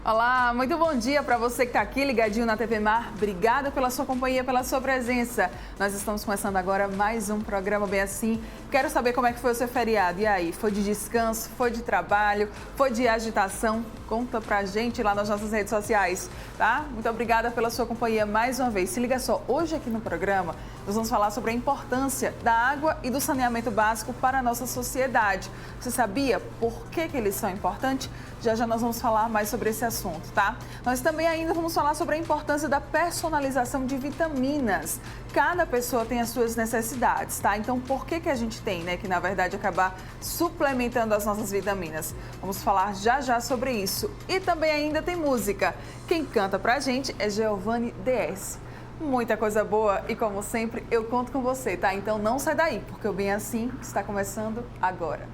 Olá, muito bom dia para você que está aqui ligadinho na TV Mar. Obrigada pela sua companhia, pela sua presença. Nós estamos começando agora mais um programa Bem Assim. Quero saber como é que foi o seu feriado. E aí, foi de descanso, foi de trabalho, foi de agitação? Conta pra gente lá nas nossas redes sociais, tá? Muito obrigada pela sua companhia mais uma vez. Se liga só, hoje aqui no programa nós vamos falar sobre a importância da água e do saneamento básico para a nossa sociedade. Você sabia por que eles são importantes? Já já nós vamos falar mais sobre esse assunto, tá? Nós também ainda vamos falar sobre a importância da personalização de vitaminas. Cada pessoa tem as suas necessidades, tá? Então, por que a gente tem, né, que na verdade acabar suplementando as nossas vitaminas? Vamos falar já já sobre isso. E também ainda tem música. Quem canta pra gente é Giovanni DS. Muita coisa boa e, como sempre, eu conto com você, tá? Então não sai daí, porque o Bem Assim está começando agora.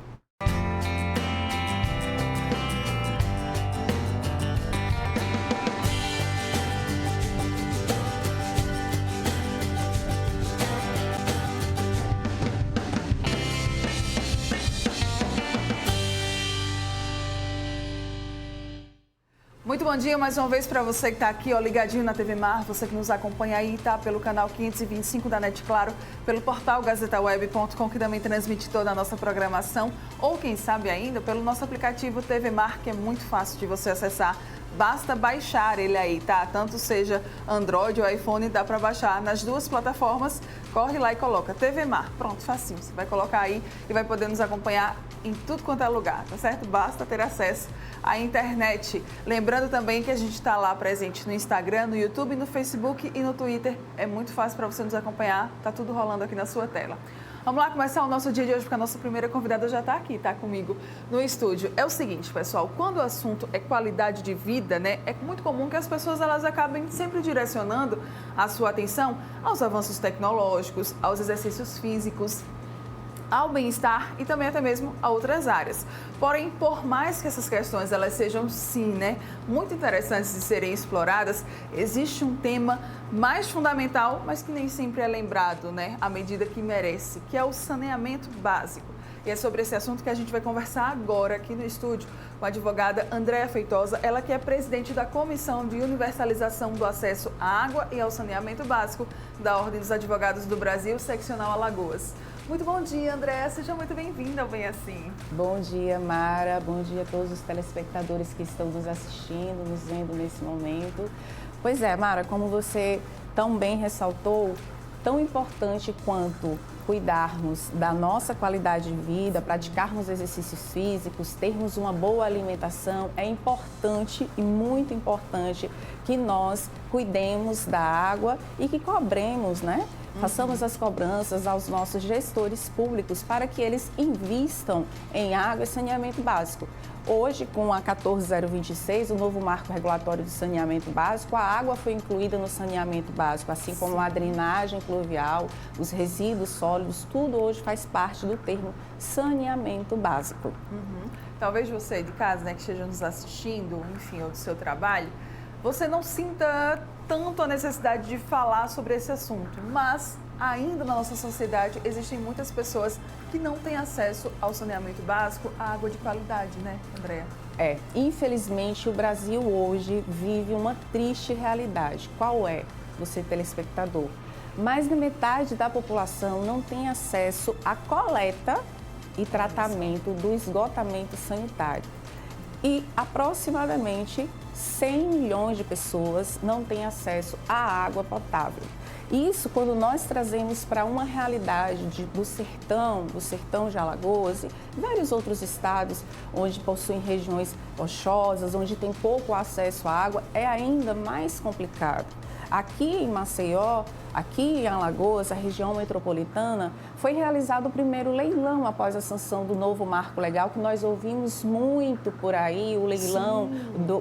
Muito bom dia mais uma vez para você que está aqui, ó, ligadinho na TV Mar, você que nos acompanha aí, tá? Pelo canal 525 da NET Claro, pelo portal gazetaweb.com, que também transmite toda a nossa programação, ou quem sabe ainda, pelo nosso aplicativo TV Mar, que é muito fácil de você acessar. Basta baixar ele aí, tá? Tanto seja Android ou iPhone, dá para baixar nas duas plataformas. Corre lá e coloca TV Mar. Pronto, facinho. Você vai colocar aí e vai poder nos acompanhar em tudo quanto é lugar, tá certo? Basta ter acesso à internet. Lembrando também que a gente está lá presente no Instagram, no YouTube, no Facebook e no Twitter. É muito fácil para você nos acompanhar. Tá tudo rolando aqui na sua tela. Vamos lá começar o nosso dia de hoje, porque a nossa primeira convidada já está aqui, tá comigo no estúdio. É o seguinte, pessoal, quando o assunto é qualidade de vida, né, é muito comum que as pessoas elas acabem sempre direcionando a sua atenção aos avanços tecnológicos, aos exercícios físicos, ao bem-estar e também até mesmo a outras áreas. Porém, por mais que essas questões elas sejam, sim, né, muito interessantes de serem exploradas, existe um tema mais fundamental, mas que nem sempre é lembrado, né, à medida que merece, que é o saneamento básico. E é sobre esse assunto que a gente vai conversar agora aqui no estúdio com a advogada Andréa Feitosa, ela que é presidente da Comissão de Universalização do Acesso à Água e ao Saneamento Básico da Ordem dos Advogados do Brasil, Seccional Alagoas. Muito bom dia, Andréa. Seja muito bem-vinda ao Bem Assim. Bom dia, Mara. Bom dia a todos os telespectadores que estão nos assistindo, nos vendo nesse momento. Pois é, Mara, como você tão bem ressaltou, tão importante quanto cuidarmos da nossa qualidade de vida, praticarmos exercícios físicos, termos uma boa alimentação, é importante e muito importante que nós cuidemos da água e que cobremos, né? Façamos as cobranças aos nossos gestores públicos para que eles invistam em água e saneamento básico. Hoje, com a 14026, o novo marco regulatório do saneamento básico, a água foi incluída no saneamento básico, assim como a drenagem pluvial, os resíduos sólidos, tudo hoje faz parte do termo saneamento básico. Talvez você de casa, né, que esteja nos assistindo, enfim, ou do seu trabalho, você não sinta tanto a necessidade de falar sobre esse assunto, mas ainda na nossa sociedade existem muitas pessoas que não têm acesso ao saneamento básico, à água de qualidade, né, Andréa? Infelizmente o Brasil hoje vive uma triste realidade. Qual é, você telespectador? Mais da metade da população não tem acesso à coleta e tratamento do esgotamento sanitário. E aproximadamente 100 milhões de pessoas não têm acesso à água potável. Isso quando nós trazemos para uma realidade do sertão de Alagoas e vários outros estados onde possuem regiões rochosas, onde tem pouco acesso à água, é ainda mais complicado. Aqui em Maceió, aqui em Alagoas, a região metropolitana, foi realizado o primeiro leilão após a sanção do novo marco legal, que nós ouvimos muito por aí, o leilão,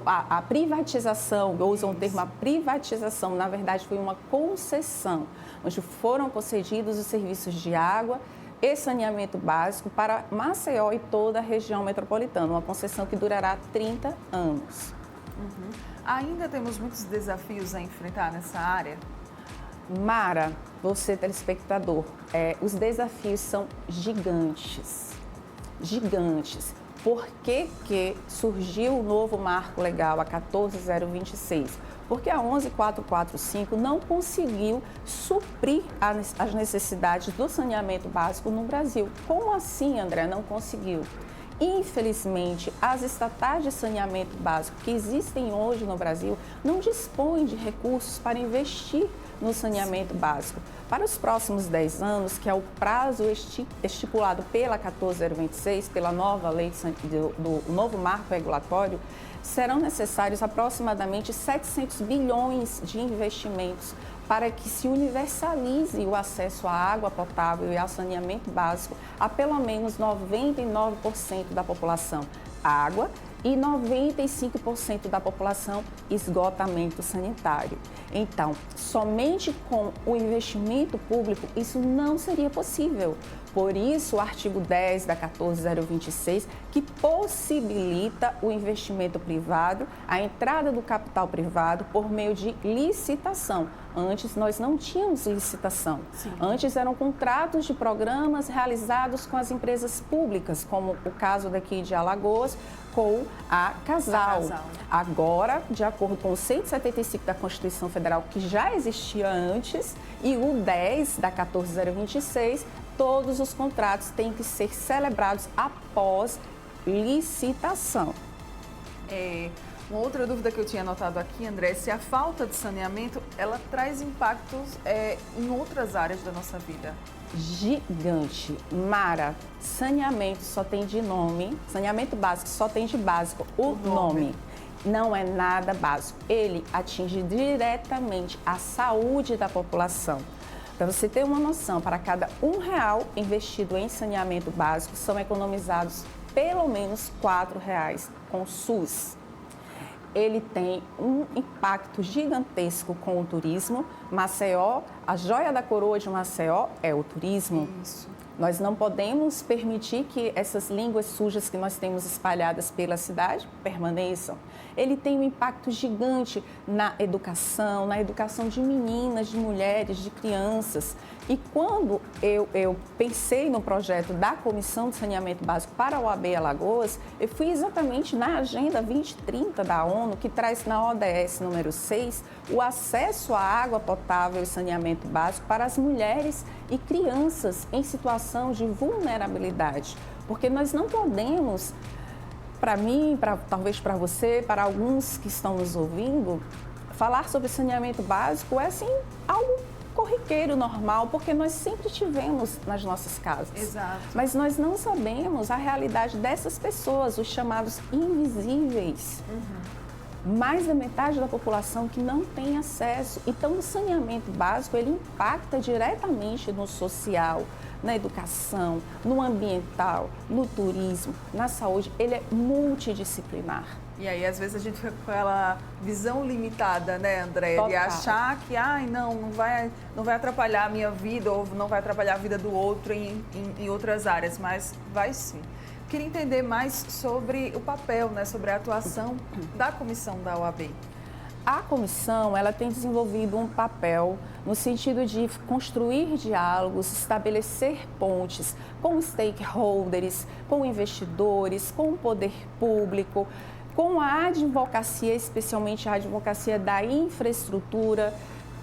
a privatização, usam o termo a privatização, na verdade foi uma concessão, onde foram concedidos os serviços de água e saneamento básico para Maceió e toda a região metropolitana, uma concessão que durará 30 anos. Ainda temos muitos desafios a enfrentar nessa área? Mara, você telespectador, os desafios são gigantes, gigantes. Por que surgiu o novo marco legal, a 14026? Porque a 11445 não conseguiu suprir as necessidades do saneamento básico no Brasil. Como assim, André, não conseguiu? Infelizmente, as estatais de saneamento básico que existem hoje no Brasil não dispõem de recursos para investir no saneamento básico. Para os próximos 10 anos, que é o prazo estipulado pela 14026, pela nova lei do novo marco regulatório, serão necessários aproximadamente 700 bilhões de investimentos para que se universalize o acesso à água potável e ao saneamento básico a pelo menos 99% da população água e 95% da população esgotamento sanitário. Então, somente com o investimento público isso não seria possível. Por isso, o artigo 10 da 14026, que possibilita o investimento privado, a entrada do capital privado por meio de licitação. Antes, nós não tínhamos licitação. Sim. Antes, eram contratos de programas realizados com as empresas públicas, como o caso daqui de Alagoas, com a Casal. Agora, de acordo com o 175 da Constituição Federal, que já existia antes, e o 10 da 14026, todos os contratos têm que ser celebrados após licitação. Uma outra dúvida que eu tinha anotado aqui, André, se a falta de saneamento, ela traz impactos em outras áreas da nossa vida. Gigante. Mara, saneamento só tem de nome, saneamento básico só tem de básico o nome. Não é nada básico. Ele atinge diretamente a saúde da população. Para você ter uma noção, para cada R$1 investido em saneamento básico, são economizados pelo menos R$4 com o SUS. Ele tem um impacto gigantesco com o turismo. Maceió, a joia da coroa de Maceió é o turismo. Isso. Nós não podemos permitir que essas línguas sujas que nós temos espalhadas pela cidade permaneçam. Ele tem um impacto gigante na educação de meninas, de mulheres, de crianças. E quando eu pensei no projeto da Comissão de Saneamento Básico para a OAB Alagoas, eu fui exatamente na Agenda 2030 da ONU, que traz na ODS número 6 o acesso à água potável e saneamento básico para as mulheres e crianças em situação de vulnerabilidade. Porque nós não podemos, para mim, talvez para você, para alguns que estão nos ouvindo, falar sobre saneamento básico é assim, algo corriqueiro, normal, porque nós sempre tivemos nas nossas casas. Exato. Mas nós não sabemos a realidade dessas pessoas, os chamados invisíveis. Mais da metade da população que não tem acesso. Então, o saneamento básico, ele impacta diretamente no social, na educação, no ambiental, no turismo, na saúde. Ele é multidisciplinar. E aí, às vezes, a gente fica com aquela visão limitada, né, André? Total. De achar que, não vai atrapalhar a minha vida ou não vai atrapalhar a vida do outro em outras áreas, mas vai sim. Queria entender mais sobre o papel, né, sobre a atuação da comissão da OAB. A comissão, ela tem desenvolvido um papel no sentido de construir diálogos, estabelecer pontes com stakeholders, com investidores, com o poder público, com a advocacia, especialmente a advocacia da infraestrutura,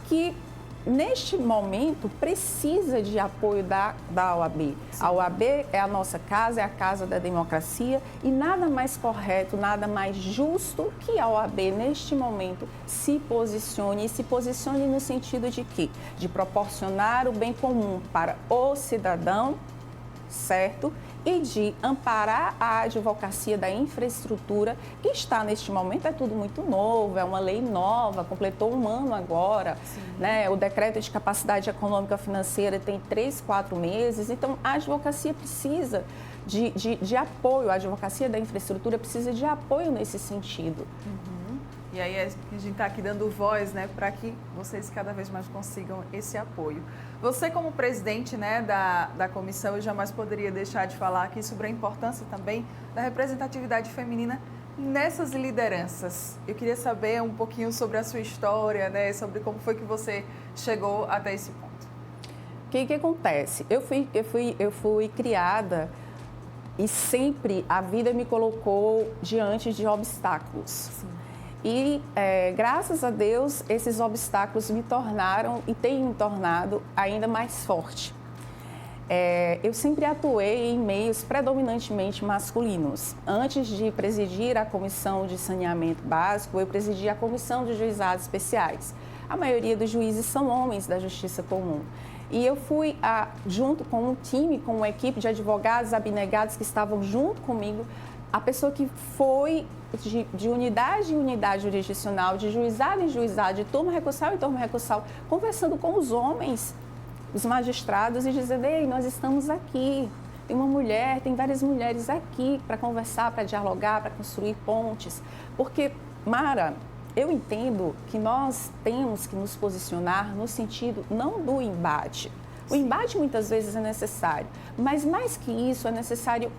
que neste momento precisa de apoio da OAB. Sim. A OAB é a nossa casa, é a casa da democracia e nada mais correto, nada mais justo que a OAB neste momento se posicione no sentido de quê? De proporcionar o bem comum para o cidadão, certo? E de amparar a advocacia da infraestrutura, que está neste momento, é tudo muito novo, é uma lei nova, completou 1 ano agora, né? O decreto de capacidade econômica financeira tem 3, 4 meses, então a advocacia precisa de apoio, a advocacia da infraestrutura precisa de apoio nesse sentido. E aí a gente está aqui dando voz, né, para que vocês cada vez mais consigam esse apoio. Você, como presidente, né, da comissão, eu jamais poderia deixar de falar aqui sobre a importância também da representatividade feminina nessas lideranças. Eu queria saber um pouquinho sobre a sua história, né, sobre como foi que você chegou até esse ponto. O que acontece? Eu fui criada E sempre a vida me colocou diante de obstáculos. Sim. E, graças a Deus, esses obstáculos me tornaram e têm me tornado ainda mais forte. Eu sempre atuei em meios predominantemente masculinos. Antes de presidir a Comissão de Saneamento Básico, eu presidi a Comissão de Juizados Especiais. A maioria dos juízes são homens da Justiça Comum. E eu fui, junto com um time, com uma equipe de advogados abnegados que estavam junto comigo, a pessoa que foi de unidade em unidade jurisdicional, de juizado em juizado, de turma recursal em turma recursal, conversando com os homens, os magistrados, e dizendo: ei, nós estamos aqui, tem uma mulher, tem várias mulheres aqui para conversar, para dialogar, para construir pontes. Porque, Mara, eu entendo que nós temos que nos posicionar no sentido não do embate. O embate muitas vezes é necessário, mas mais que isso é necessário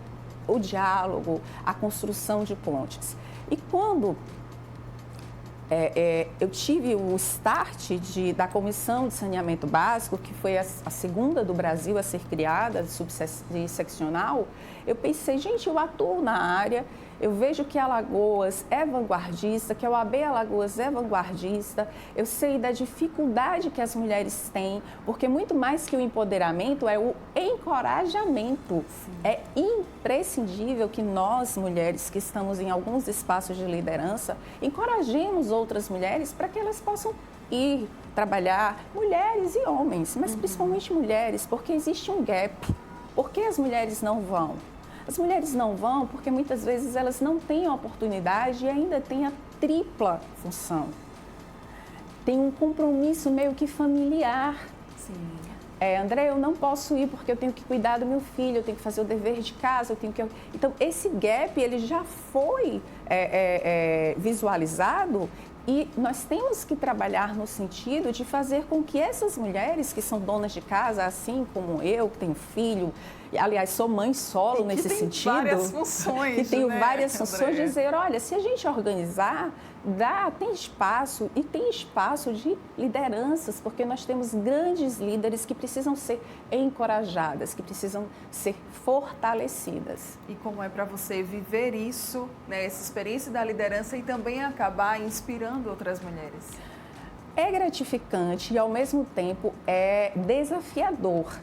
o diálogo, a construção de pontes. E quando eu tive o start da Comissão de Saneamento Básico, que foi a segunda do Brasil a ser criada, de seccional, eu pensei, gente, eu atuo na área, eu vejo que Alagoas é vanguardista, que a OAB Alagoas é vanguardista, eu sei da dificuldade que as mulheres têm, porque muito mais que o empoderamento é o encorajamento. Sim. É imprescindível que nós, mulheres que estamos em alguns espaços de liderança, encorajemos outras mulheres para que elas possam ir trabalhar, mulheres e homens, mas principalmente mulheres, porque existe um gap. Por que as mulheres não vão? As mulheres não vão porque muitas vezes elas não têm a oportunidade e ainda têm a tripla função. Tem um compromisso meio que familiar. Sim. André, eu não posso ir porque eu tenho que cuidar do meu filho, eu tenho que fazer o dever de casa, eu tenho que... Então, esse gap, ele já foi visualizado. E nós temos que trabalhar no sentido de fazer com que essas mulheres que são donas de casa, assim como eu, que tenho filho, aliás, sou mãe solo nesse sentido. Várias funções, que tenho né, várias funções, Andréia? dizer, olha, se a gente organizar, tem espaço, e tem espaço de lideranças, porque nós temos grandes líderes que precisam ser encorajadas, que precisam ser fortalecidas. E como é para você viver isso, né, essa experiência da liderança e também acabar inspirando outras mulheres? É gratificante e, ao mesmo tempo, é desafiador,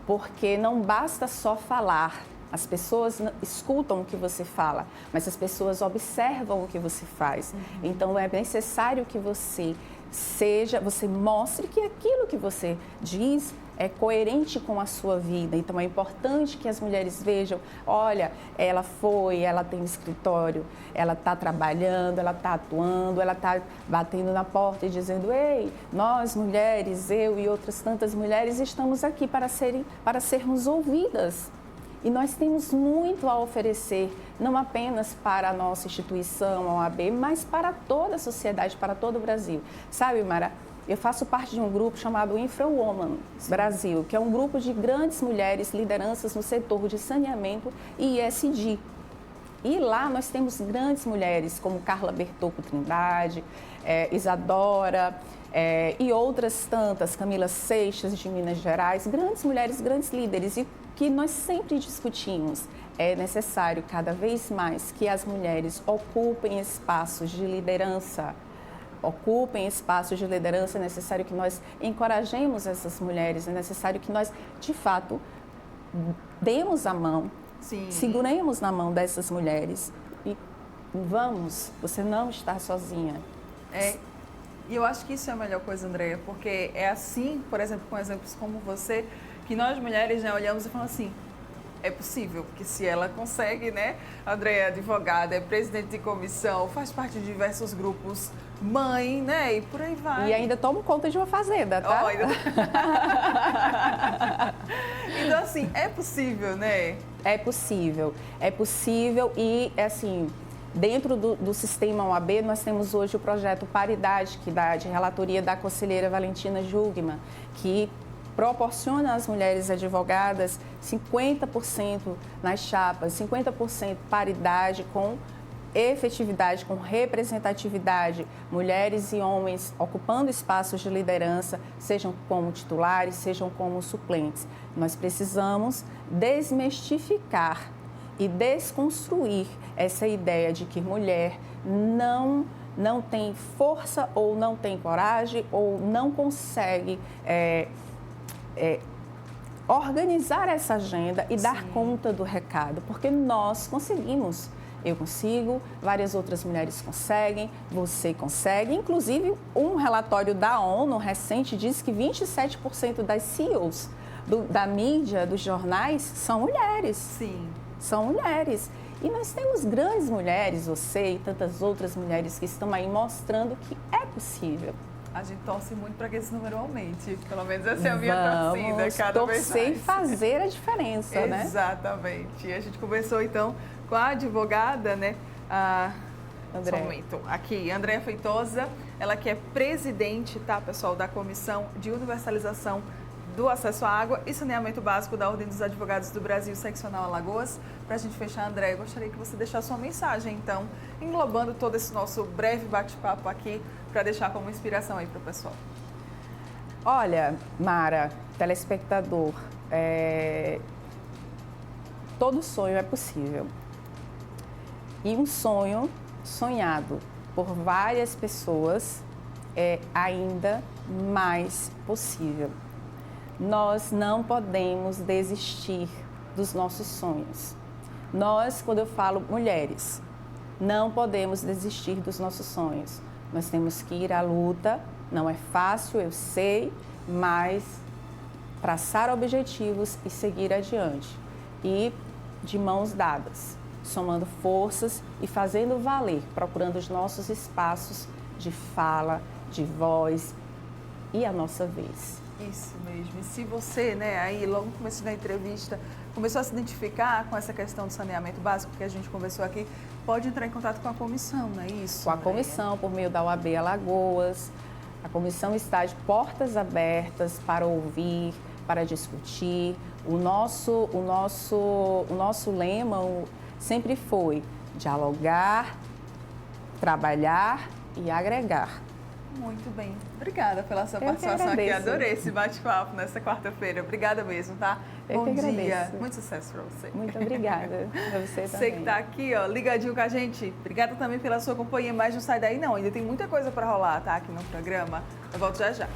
porque não basta só falar. As pessoas escutam o que você fala, mas as pessoas observam o que você faz. Então, é necessário que você mostre que aquilo que você diz é coerente com a sua vida. Então, é importante que as mulheres vejam, olha, ela tem um escritório, ela está trabalhando, ela está atuando, ela está batendo na porta e dizendo, ei, nós mulheres, eu e outras tantas mulheres, estamos aqui para sermos ouvidas. E nós temos muito a oferecer, não apenas para a nossa instituição, a OAB, mas para toda a sociedade, para todo o Brasil. Sabe, Mara, eu faço parte de um grupo chamado InfraWoman Brasil, que é um grupo de grandes mulheres, lideranças no setor de saneamento e ESG. E lá nós temos grandes mulheres, como Carla Bertocco Trindade, Isadora e outras tantas, Camila Seixas de Minas Gerais, grandes mulheres, grandes líderes, e que nós sempre discutimos. É necessário cada vez mais que as mulheres ocupem espaços de liderança. É necessário que nós encorajemos essas mulheres, é necessário que nós, de fato, demos a mão, Sim. seguremos na mão dessas mulheres e vamos, você não está sozinha. E eu acho que isso é a melhor coisa, Andréia, porque é assim, por exemplo, com exemplos como você, que nós mulheres, né, olhamos e falamos assim, é possível, porque se ela consegue, né, Andréia é advogada, é presidente de comissão, faz parte de diversos grupos, mãe, né, e por aí vai. E ainda tomo conta de uma fazenda, tá? Então, assim, é possível, né? É possível e, assim, dentro do sistema OAB, nós temos hoje o projeto Paridade, que dá de relatoria da conselheira Valentina Jugman, que proporciona às mulheres advogadas 50% nas chapas, 50% paridade com efetividade, com representatividade, mulheres e homens ocupando espaços de liderança, sejam como titulares, sejam como suplentes. Nós precisamos desmistificar e desconstruir essa ideia de que mulher não tem força ou não tem coragem ou não consegue organizar essa agenda e dar conta do recado, porque nós conseguimos. Eu consigo, várias outras mulheres conseguem, você consegue. Inclusive, um relatório da ONU recente diz que 27% das CEOs da mídia, dos jornais, são mulheres. Sim. São mulheres. E nós temos grandes mulheres, você e tantas outras mulheres que estão aí mostrando que é possível. A gente torce muito para que esse número aumente. Pelo menos essa é a minha torcida, cada vez mais. Torcer e fazer a diferença, né? Exatamente. E a gente conversou, então, com a advogada, né? Só um momento. Aqui, Andréa Feitosa, ela que é presidente, tá, pessoal, da Comissão de Universalização do Acesso à Água e Saneamento Básico da Ordem dos Advogados do Brasil, Seccional Alagoas. Para a gente fechar, Andréa, eu gostaria que você deixasse uma mensagem, então, englobando todo esse nosso breve bate-papo aqui, para deixar como inspiração aí para o pessoal. Olha, Mara, telespectador, todo sonho é possível. E um sonho sonhado por várias pessoas é ainda mais possível. Nós não podemos desistir dos nossos sonhos. Nós, quando eu falo mulheres, não podemos desistir dos nossos sonhos. Nós temos que ir à luta, não é fácil, eu sei, mas traçar objetivos e seguir adiante. E de mãos dadas, somando forças e fazendo valer, procurando os nossos espaços de fala, de voz e a nossa vez. Isso mesmo. E se você, né, aí logo no começo da entrevista, começou a se identificar com essa questão do saneamento básico que a gente conversou aqui, pode entrar em contato com a comissão, não é isso? Com a comissão, por meio da OAB Alagoas. A comissão está de portas abertas para ouvir, para discutir. O nosso lema sempre foi dialogar, trabalhar e agregar. Muito bem. Obrigada pela sua participação aqui. Adorei esse bate-papo nessa quarta-feira. Obrigada mesmo, tá? Eu que agradeço. Dia. Muito sucesso para você. Muito obrigada. Para você também. Você que está aqui, ó, ligadinho com a gente. Obrigada também pela sua companhia. Mas não sai daí, não. Ainda tem muita coisa para rolar, tá? Aqui no programa. Eu volto já já.